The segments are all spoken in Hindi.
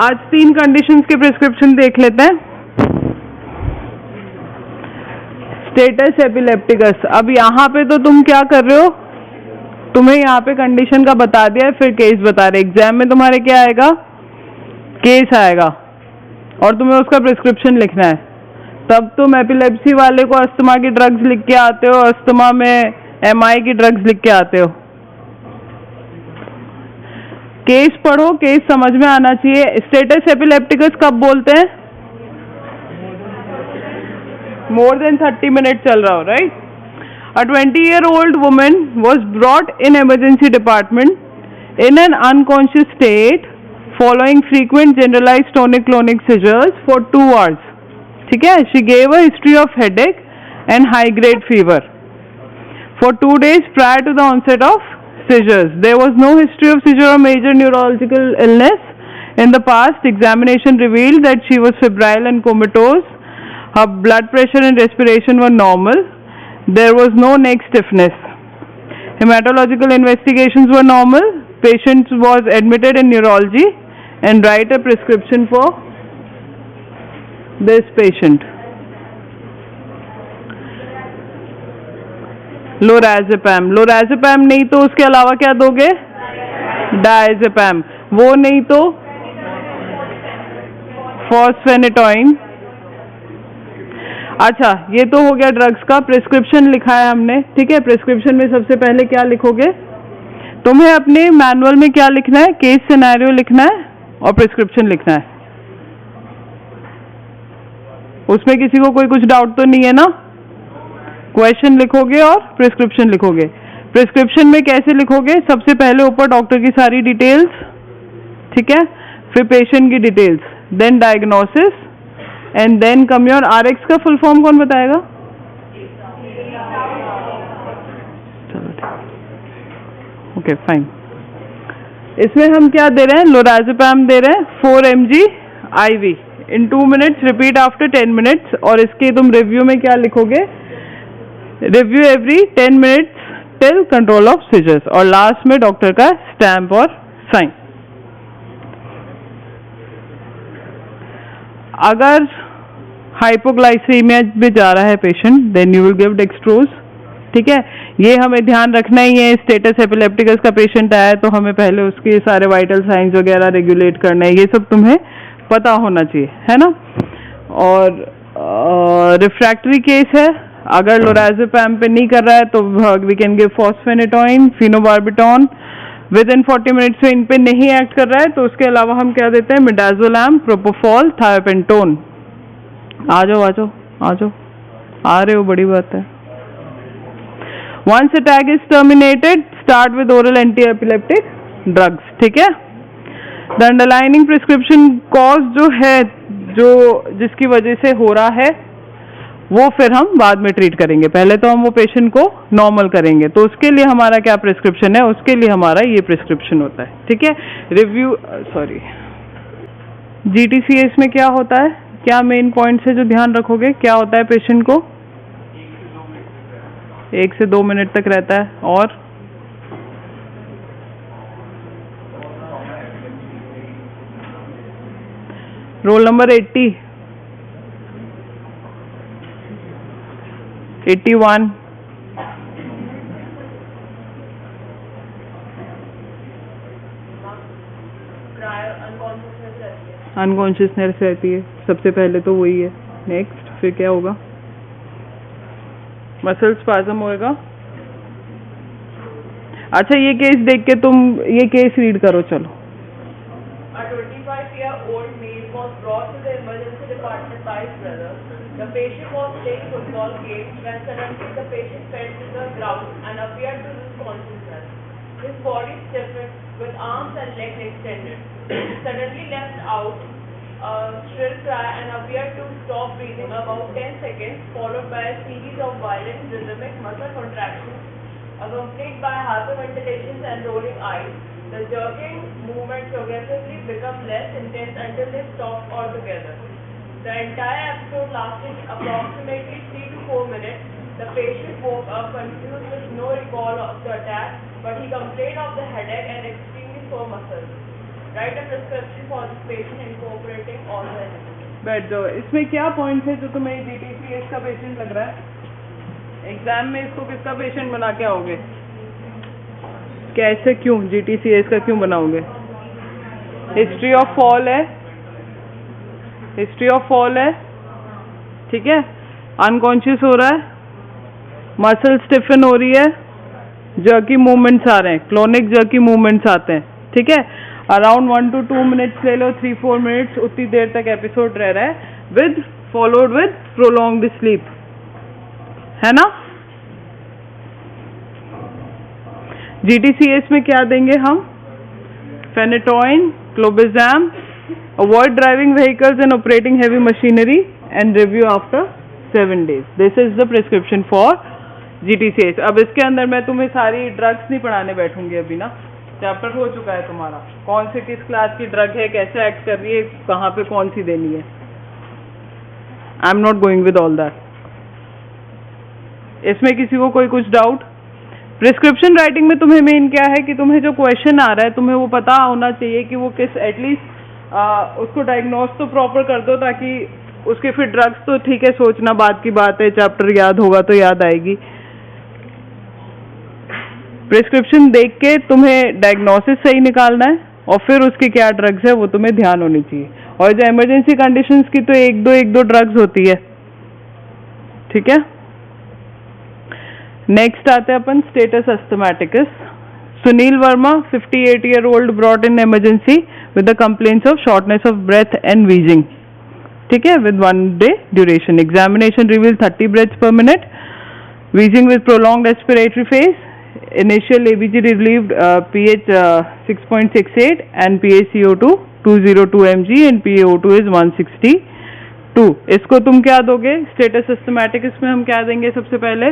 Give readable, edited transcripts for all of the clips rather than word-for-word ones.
आज 3 कंडीशंस के प्रिस्क्रिप्शन देख लेते हैं। Status epilepticus. अब यहाँ पे तो तुम क्या कर रहे हो, तुम्हें यहाँ पे कंडीशन का बता दिया है, फिर केस बता रहे। एग्जाम में तुम्हारे क्या आएगा, केस आएगा और तुम्हें उसका प्रिस्क्रिप्शन लिखना है। तब तुम एपिलेप्सी वाले को अस्थमा की ड्रग्स लिख के आते हो, अस्थमा में एमआई की ड्रग्स लिख के आते हो। केस पढ़ो, केस समझ में आना चाहिए। स्टेटस एपिलेप्टिकस कब बोलते हैं, मोर देन 30 मिनट चल रहा हो, right. A 20-year-old woman was brought in emergency department in an unconscious state following frequent generalized tonic-clonic seizures for 2 hours. ठीक है, she gave a history of headache and high-grade fever for 2 days prior to the onset of seizures. There was no history of seizure or major neurological illness in the past. Examination revealed that she was febrile and comatose. Her blood pressure and respiration were normal. There was no neck stiffness. Hematological investigations were normal. Patient was admitted in neurology and write a prescription for this patient. लोराज़ेपैम। लोराज़ेपैम नहीं तो उसके अलावा क्या दोगे, डायज़ेपैम। वो नहीं तो फॉस्फेनेटॉइन। अच्छा, ये तो हो गया ड्रग्स का। प्रिस्क्रिप्शन लिखा है हमने, ठीक है। प्रिस्क्रिप्शन में सबसे पहले क्या लिखोगे, तुम्हें अपने मैनुअल में क्या लिखना है, केस सिनेरियो लिखना है और प्रिस्क्रिप्शन लिखना है। उसमें किसी को कोई कुछ डाउट तो नहीं है ना। क्वेश्चन लिखोगे और प्रिस्क्रिप्शन लिखोगे। प्रिस्क्रिप्शन में कैसे लिखोगे, सबसे पहले ऊपर डॉक्टर की सारी डिटेल्स, ठीक है, फिर पेशेंट की details, then diagnosis and then come your Rx का फुल फॉर्म कौन बताएगा। Okay fine. इसमें हम क्या दे रहे हैं, लोराज़ेपैम दे रहे हैं 4 mg IV in 2 minutes, repeat after 10 minutes. और इसके तुम रिव्यू में क्या लिखोगे, review every 10 minutes till control of seizures, और लास्ट में डॉक्टर का स्टैम्प और साइन। अगर हाइपोग्लाइसीमिया में जा रहा है patient, then you will give dextrose, ठीक है। ये हमें ध्यान रखना ही है। स्टेटस एपिलेप्टिकस का पेशेंट आया है तो हमें पहले उसके सारे वाइटल साइंस वगैरह रेगुलेट करना है, ये सब तुम्हें पता होना चाहिए, है ना। और रिफ्रैक्टरी केस है, अगर लोराज़ेपैम पे नहीं कर रहा है तो we can give fosphenytoin, phenobarbitone. Within 40 minutes में इन पे नहीं एक्ट कर रहा है तो उसके अलावा हम क्या देते हैं, मिडाजोलैम, प्रोपोफॉल, थायोपेंटोन। आ जाओ आ जाओ आ जाओ, आ रहे हो, बड़ी बात है। Once attack is terminated, start with oral anti epileptic drugs, ठीक है। द अंडरलाइनिंग प्रिस्क्रिप्शन कॉज जो है, जो जिसकी वजह से हो रहा है, वो फिर हम बाद में ट्रीट करेंगे। पहले तो हम वो पेशेंट को नॉर्मल करेंगे, तो उसके लिए हमारा क्या प्रिस्क्रिप्शन है, उसके लिए हमारा ये प्रिस्क्रिप्शन होता है, ठीक है। रिव्यू सॉरी, GTCS में क्या होता है, क्या मेन पॉइंट्स है जो ध्यान रखोगे, क्या होता है पेशेंट को 1 से 2 मिनट तक रहता है। और रोल नंबर 80, 81, अनकॉन्शियसनेस रहती है, सबसे पहले तो वही है। नेक्स्ट फिर क्या होगा, मसल स्पाज्म होएगा। अच्छा, ये केस देख के तुम ये केस रीड करो, चलो। A 25-year-old male was brought to the emergency department by his brother. The patient was playing football game when suddenly the patient fell to the ground and appeared to lose consciousness. His body stiffened with arms and legs extended. He suddenly left out a shrill cry and appeared to stop breathing about 10 seconds, followed by a series of violent rhythmic muscle contractions, accompanied by hyperventilations and rolling eyes. The jerking movement progressively became less intense until they stopped altogether. The entire episode lasted approximately 3 to 4 minutes. The patient woke up confused with no recall of the attack, but he complained of the headache and extremely sore muscles. Write a prescription for this patient incorporating all the elements. बैठ जाओ। इसमें क्या पॉइंट है जो तुम्हें GTCH का पेशेंट लग रहा है? एग्जाम में इसको किसका पेशेंट बना के आओगे? कैसे, क्यों GTCH का क्यों बनाओगे? हिस्ट्री ऑफ फॉल है, हिस्ट्री ऑफ फॉल है, ठीक है, अनकॉन्शियस हो रहा है, मसल स्टिफन हो रही है, जर्की मूवमेंट्स आ रहे हैं, क्लोनिक जर्की मूवमेंट्स आते हैं, ठीक है। अराउंड 1 to 2 मिनट्स ले लो, 3-4 मिनट्स, उतनी देर तक एपिसोड रह रहा है, with followed with prolonged sleep, है ना। GTCH में क्या देंगे हम? Phenytoin, clobazam, avoid driving vehicles and operating heavy machinery and review after 7 days. This is the prescription for GTCH. अब इसके अंदर मैं तुम्हें सारी ड्रग्स नहीं पढ़ाने बैठूंगी अभी ना, चैप्टर हो चुका है तुम्हारा, कौन से किस क्लास की ड्रग है, कैसे एक्ट कर रही है, कहाँ पे कौन सी देनी है। I am not going with all that. इसमें किसी को कोई कुछ डाउट? प्रिस्क्रिप्शन राइटिंग में तुम्हें मेन क्या है कि तुम्हें जो क्वेश्चन आ रहा है तुम्हें वो पता होना चाहिए कि वो किस, एटलीस्ट उसको डायग्नोस तो प्रॉपर कर दो, ताकि उसके फिर ड्रग्स तो ठीक है, सोचना बात की बात है, चैप्टर याद होगा तो याद आएगी। प्रिस्क्रिप्शन देख के तुम्हें डायग्नोसिस सही निकालना है और फिर उसकी क्या ड्रग्स है वो तुम्हें ध्यान होनी चाहिए। और जो इमरजेंसी कंडीशंस की तो एक दो ड्रग्स होती है, ठीक है। नेक्स्ट आते हैं अपन status asthmaticus. Sunil Verma 58-year-old brought in emergency with the complaints of shortness of breath and wheezing, ठीक है, with 1 day duration. Examination reveal 30 breaths per minute, wheezing with prolonged respiratory phase. Initial ABG relieved pH 6.68 and PaCO2 202 mg and PaO2 is 162. इसको तुम क्या दोगे? स्टेटस सिस्टमैटिक्स में हम क्या देंगे सबसे पहले?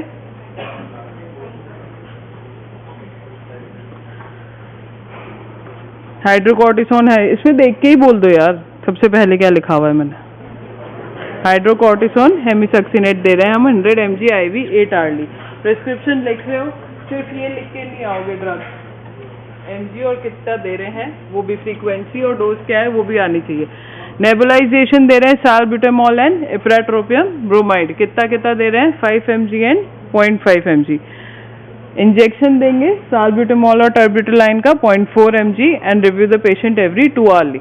हाइड्रोकॉर्टिसोन है, इसमें देख के ही बोल दो यार, सबसे पहले क्या लिखा हुआ है मैंने। हाइड्रोकॉर्टिसोन हेमिसक्सिनेट दे रहे हैं हम 100 mg IV 8 hourly। प्रिस्क्रिप्शन लिख रहे हो, सिर्फ ये लिख के नहीं आओगे, ड्रग mg और कितना दे रहे हैं वो भी, फ्रीक्वेंसी और डोज क्या है वो भी आनी चाहिए। नेबुलाइजेशन दे रहे हैं साल्ब्यूटामॉल एंड इप्राट्रोपियम ब्रोमाइड, कितना दे रहे हैं? 5 mg एंड 0.5 mg। इंजेक्शन देंगे साल्ब्यूटामॉल और टर्बिटुलाइन का 0.4 mg and review the patient every 2 hourly।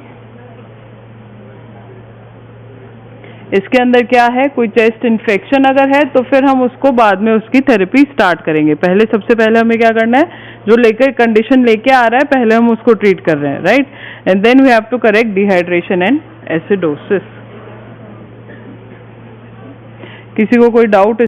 इसके अंदर क्या है? कोई चेस्ट इन्फेक्शन अगर है तो फिर हम उसको बाद में उसकी थेरेपी स्टार्ट करेंगे। पहले सबसे पहले हमें क्या करना है, जो लेकर कंडीशन लेके आ रहा है पहले हम उसको ट्रीट कर रहे हैं, right. And then we have to correct dehydration and acidosis. किसी को कोई डाउट